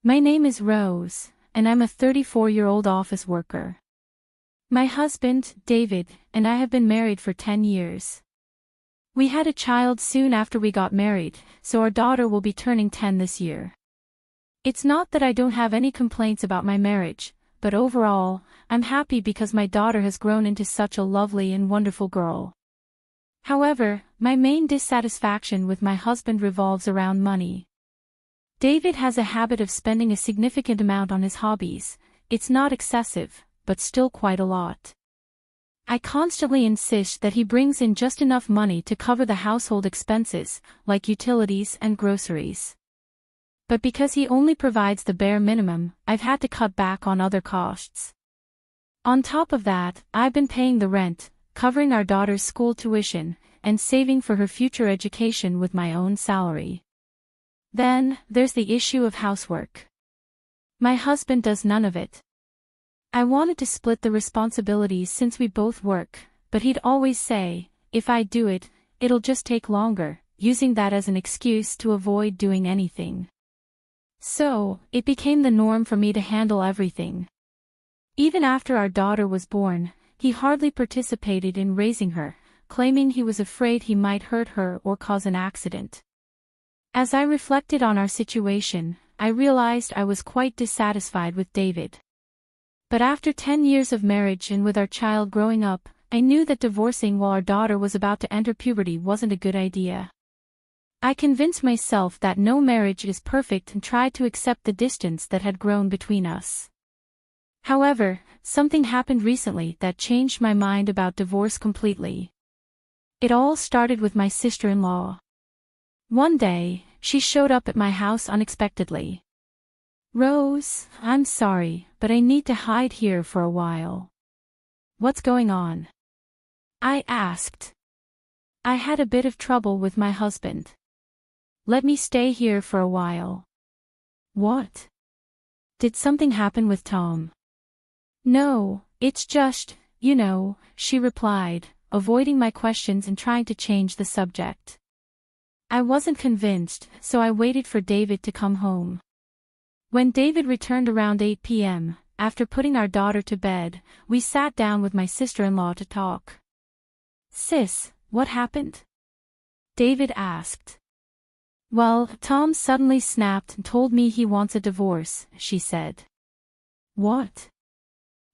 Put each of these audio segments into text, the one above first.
My name is Rose, and I'm a 34-year-old office worker. My husband, David, and I have been married for 10 years. We had a child soon after we got married, so our daughter will be turning 10 this year. It's not that I don't have any complaints about my marriage, but overall, I'm happy because my daughter has grown into such a lovely and wonderful girl. However, my main dissatisfaction with my husband revolves around money. David has a habit of spending a significant amount on his hobbies. It's not excessive, but still quite a lot. I constantly insist that he brings in just enough money to cover the household expenses, like utilities and groceries. But because he only provides the bare minimum, I've had to cut back on other costs. On top of that, I've been paying the rent, covering our daughter's school tuition, and saving for her future education with my own salary. Then, there's the issue of housework. My husband does none of it. I wanted to split the responsibilities since we both work, but he'd always say, if I do it, it'll just take longer, using that as an excuse to avoid doing anything. So, it became the norm for me to handle everything. Even after our daughter was born, he hardly participated in raising her, claiming he was afraid he might hurt her or cause an accident. As I reflected on our situation, I realized I was quite dissatisfied with David. But after 10 years of marriage and with our child growing up, I knew that divorcing while our daughter was about to enter puberty wasn't a good idea. I convinced myself that no marriage is perfect and tried to accept the distance that had grown between us. However, something happened recently that changed my mind about divorce completely. It all started with my sister-in-law. One day, she showed up at my house unexpectedly. "Rose, I'm sorry, but I need to hide here for a while." "What's going on?" I asked. "I had a bit of trouble with my husband. Let me stay here for a while." "What? Did something happen with Tom?" "No, it's just, she replied, avoiding my questions and trying to change the subject. I wasn't convinced, so I waited for David to come home. When David returned around 8 p.m., after putting our daughter to bed, we sat down with my sister-in-law to talk. "Sis, what happened?" David asked. "Well, Tom suddenly snapped and told me he wants a divorce," she said. "What?"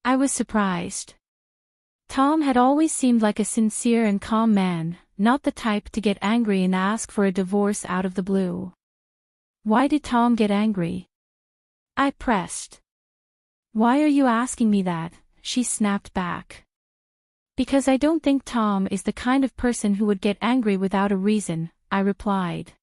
I was surprised. Tom had always seemed like a sincere and calm man, not the type to get angry and ask for a divorce out of the blue. "Why did Tom get angry?" I pressed. "Why are you asking me that?" she snapped back. "Because I don't think Tom is the kind of person who would get angry without a reason," I replied.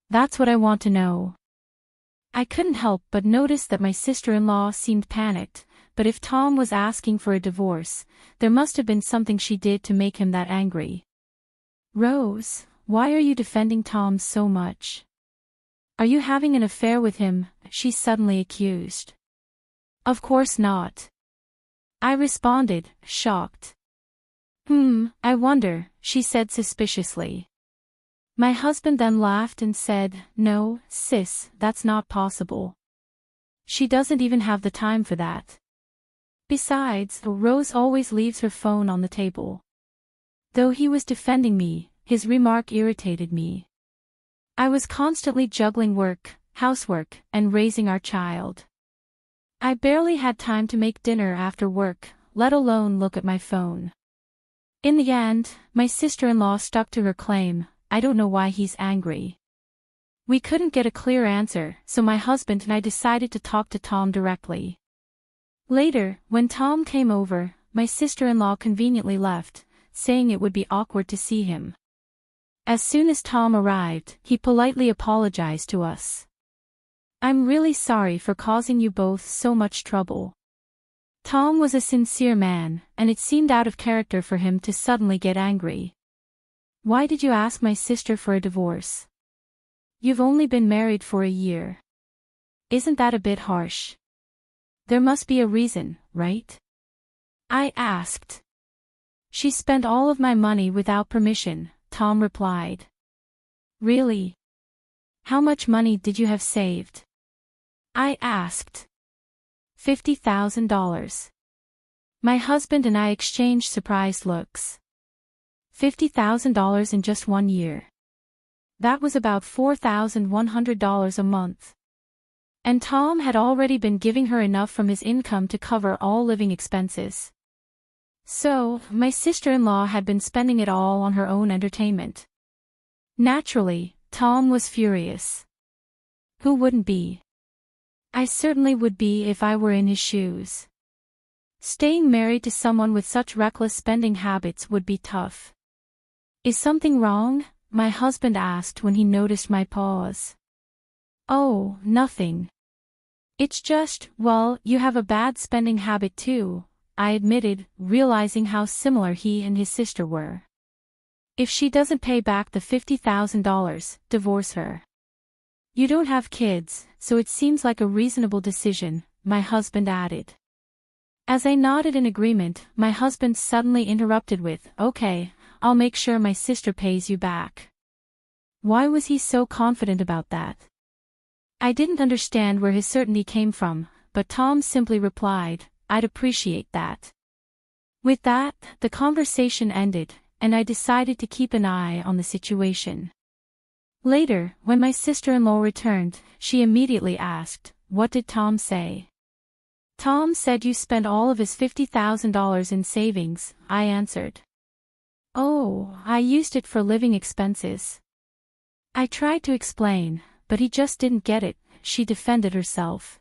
"That's what I want to know." I couldn't help but notice that my sister-in-law seemed panicked, but if Tom was asking for a divorce, there must have been something she did to make him that angry. "Rose, why are you defending Tom so much? Are you having an affair with him?" she suddenly accused. "Of course not," I responded, shocked. I wonder," she said suspiciously. My husband then laughed and said, "No, sis, that's not possible. She doesn't even have the time for that. Besides, Rose always leaves her phone on the table." Though he was defending me, his remark irritated me. I was constantly juggling work, housework, and raising our child. I barely had time to make dinner after work, let alone look at my phone. In the end, my sister-in-law stuck to her claim, "I don't know why he's angry." We couldn't get a clear answer, so my husband and I decided to talk to Tom directly. Later, when Tom came over, my sister-in-law conveniently left, saying it would be awkward to see him. As soon as Tom arrived, he politely apologized to us. "I'm really sorry for causing you both so much trouble." Tom was a sincere man, and it seemed out of character for him to suddenly get angry. "Why did you ask my sister for a divorce? You've only been married for a year. Isn't that a bit harsh? There must be a reason, right?" I asked. "She spent all of my money without permission," Tom replied. "Really? How much money did you have saved?" I asked. $50,000. My husband and I exchanged surprised looks. $50,000 in just 1 year. That was about $4,100 a month. And Tom had already been giving her enough from his income to cover all living expenses. So, my sister-in-law had been spending it all on her own entertainment. Naturally, Tom was furious. Who wouldn't be? I certainly would be if I were in his shoes. Staying married to someone with such reckless spending habits would be tough. Is something wrong? My husband asked when he noticed my pause. Oh, nothing. It's just, well, you have a bad spending habit too, I admitted, realizing how similar he and his sister were. If she doesn't pay back the $50,000, divorce her. You don't have kids, so it seems like a reasonable decision, my husband added. As I nodded in agreement, my husband suddenly interrupted with, okay, I'll make sure my sister pays you back. Why was he so confident about that? I didn't understand where his certainty came from, but Tom simply replied, I'd appreciate that. With that, the conversation ended, and I decided to keep an eye on the situation. Later, when my sister-in-law returned, she immediately asked, what did Tom say? Tom said you spent all of his $50,000 in savings, I answered. Oh, I used it for living expenses. I tried to explain, but he just didn't get it, she defended herself.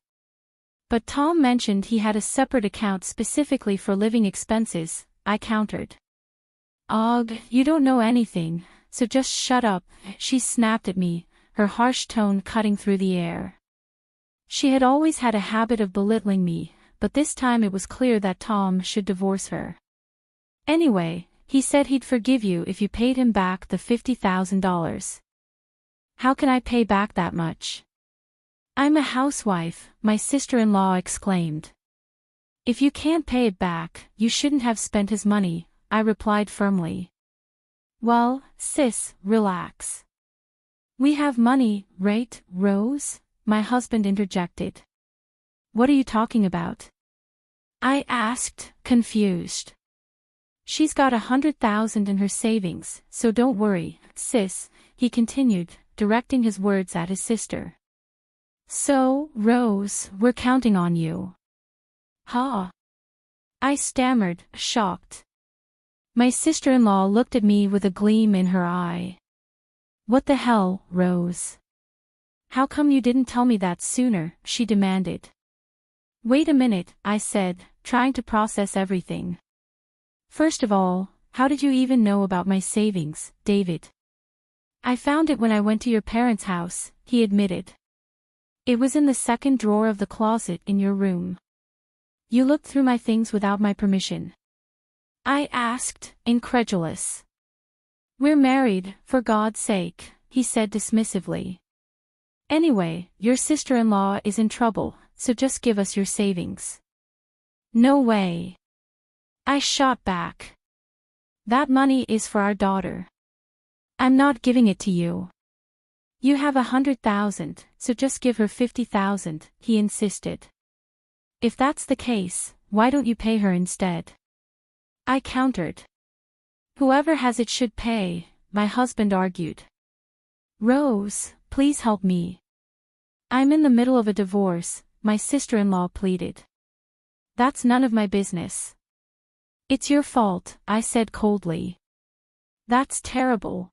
But Tom mentioned he had a separate account specifically for living expenses, I countered. Ugh, you don't know anything, so just shut up, she snapped at me, her harsh tone cutting through the air. She had always had a habit of belittling me, but this time it was clear that Tom should divorce her. Anyway, he said he'd forgive you if you paid him back the $50,000. How can I pay back that much? I'm a housewife, my sister-in-law exclaimed. If you can't pay it back, you shouldn't have spent his money, I replied firmly. Well, sis, relax. We have money, right, Rose? My husband interjected. What are you talking about? I asked, confused. She's got $100,000 in her savings, so don't worry, sis, he continued, directing his words at his sister. So, Rose, we're counting on you. Huh? I stammered, shocked. My sister-in-law looked at me with a gleam in her eye. What the hell, Rose? How come you didn't tell me that sooner, she demanded. Wait a minute, I said, trying to process everything. First of all, how did you even know about my savings, David? I found it when I went to your parents' house, he admitted. It was in the second drawer of the closet in your room. You looked through my things without my permission. I asked, incredulous. We're married, for God's sake, he said dismissively. Anyway, your sister-in-law is in trouble, so just give us your savings. No way. I shot back. That money is for our daughter. I'm not giving it to you. You have $100,000, so just give her $50,000, he insisted. If that's the case, why don't you pay her instead? I countered. Whoever has it should pay, my husband argued. Rose, please help me. I'm in the middle of a divorce, my sister-in-law pleaded. That's none of my business. It's your fault, I said coldly. That's terrible.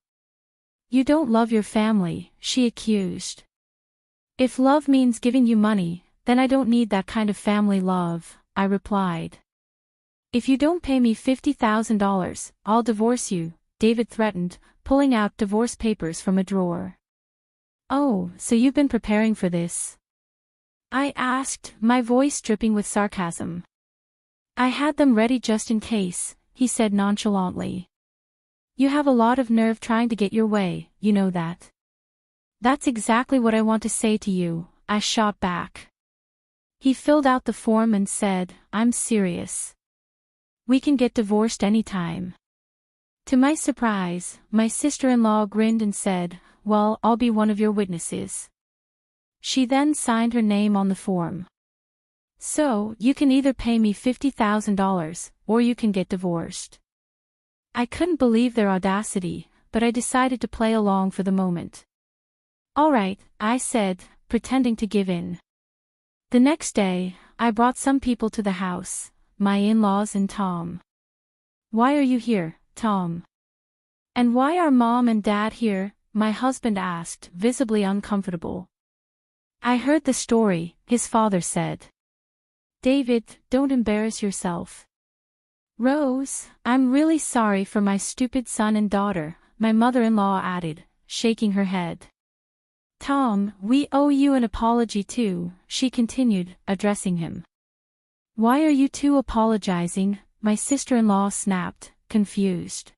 You don't love your family, she accused. If love means giving you money, then I don't need that kind of family love, I replied. If you don't pay me $50,000, I'll divorce you, David threatened, pulling out divorce papers from a drawer. Oh, so you've been preparing for this? I asked, my voice dripping with sarcasm. I had them ready just in case, he said nonchalantly. You have a lot of nerve trying to get your way, you know that. That's exactly what I want to say to you, I shot back. He filled out the form and said, I'm serious. We can get divorced anytime. To my surprise, my sister-in-law grinned and said, well, I'll be one of your witnesses. She then signed her name on the form. So, you can either pay me $50,000, or you can get divorced. I couldn't believe their audacity, but I decided to play along for the moment. All right, I said, pretending to give in. The next day, I brought some people to the house, my in-laws and Tom. Why are you here, Tom? And why are Mom and Dad here? My husband asked, visibly uncomfortable. I heard the story, his father said. David, don't embarrass yourself. Rose, I'm really sorry for my stupid son and daughter, my mother-in-law added, shaking her head. Tom, we owe you an apology too, she continued, addressing him. Why are you two apologizing? My sister-in-law snapped, confused.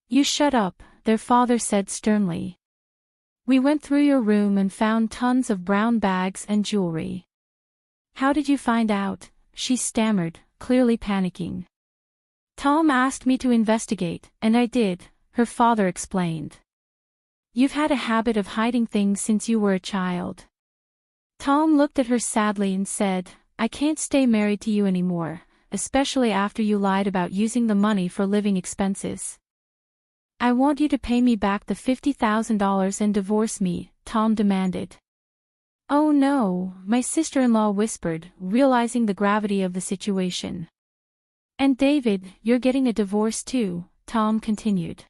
You shut up, their father said sternly. We went through your room and found tons of brown bags and jewelry. How did you find out? She stammered, clearly panicking. Tom asked me to investigate, and I did, her father explained. You've had a habit of hiding things since you were a child. Tom looked at her sadly and said, I can't stay married to you anymore, especially after you lied about using the money for living expenses. I want you to pay me back the $50,000 and divorce me, Tom demanded. Oh no, my sister-in-law whispered, realizing the gravity of the situation. And David, you're getting a divorce too, Tom continued.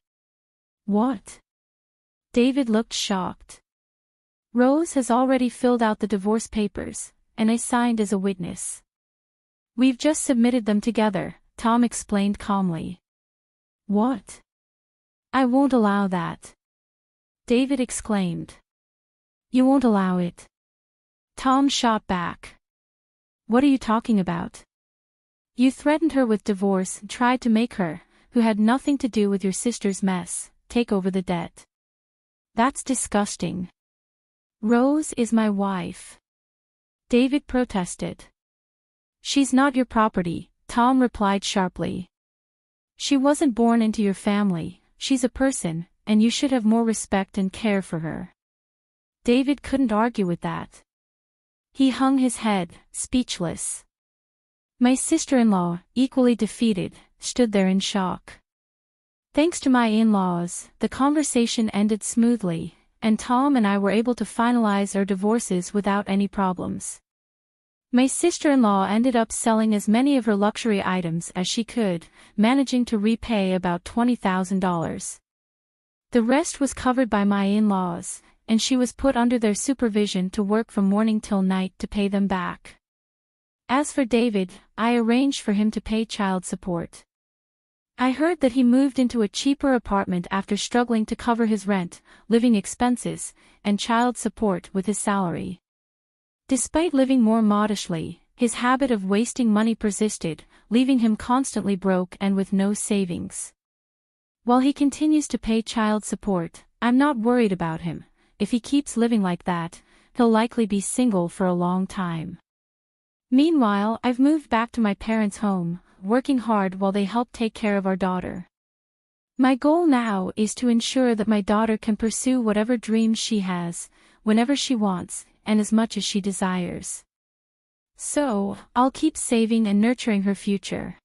What? David looked shocked. Rose has already filled out the divorce papers, and I signed as a witness. We've just submitted them together, Tom explained calmly. What? I won't allow that. David exclaimed. You won't allow it. Tom shot back. What are you talking about? You threatened her with divorce and tried to make her, who had nothing to do with your sister's mess, take over the debt. That's disgusting. Rose is my wife. David protested. She's not your property, Tom replied sharply. She wasn't born into your family, she's a person, and you should have more respect and care for her. David couldn't argue with that. He hung his head, speechless. My sister-in-law, equally defeated, stood there in shock. Thanks to my in-laws, the conversation ended smoothly, and Tom and I were able to finalize our divorces without any problems. My sister-in-law ended up selling as many of her luxury items as she could, managing to repay about $20,000. The rest was covered by my in-laws, and she was put under their supervision to work from morning till night to pay them back. As for David, I arranged for him to pay child support. I heard that he moved into a cheaper apartment after struggling to cover his rent, living expenses, and child support with his salary. Despite living more modestly, his habit of wasting money persisted, leaving him constantly broke and with no savings. While he continues to pay child support, I'm not worried about him. If he keeps living like that, he'll likely be single for a long time. Meanwhile, I've moved back to my parents' home, working hard while they help take care of our daughter. My goal now is to ensure that my daughter can pursue whatever dreams she has, whenever she wants, and as much as she desires. So, I'll keep saving and nurturing her future.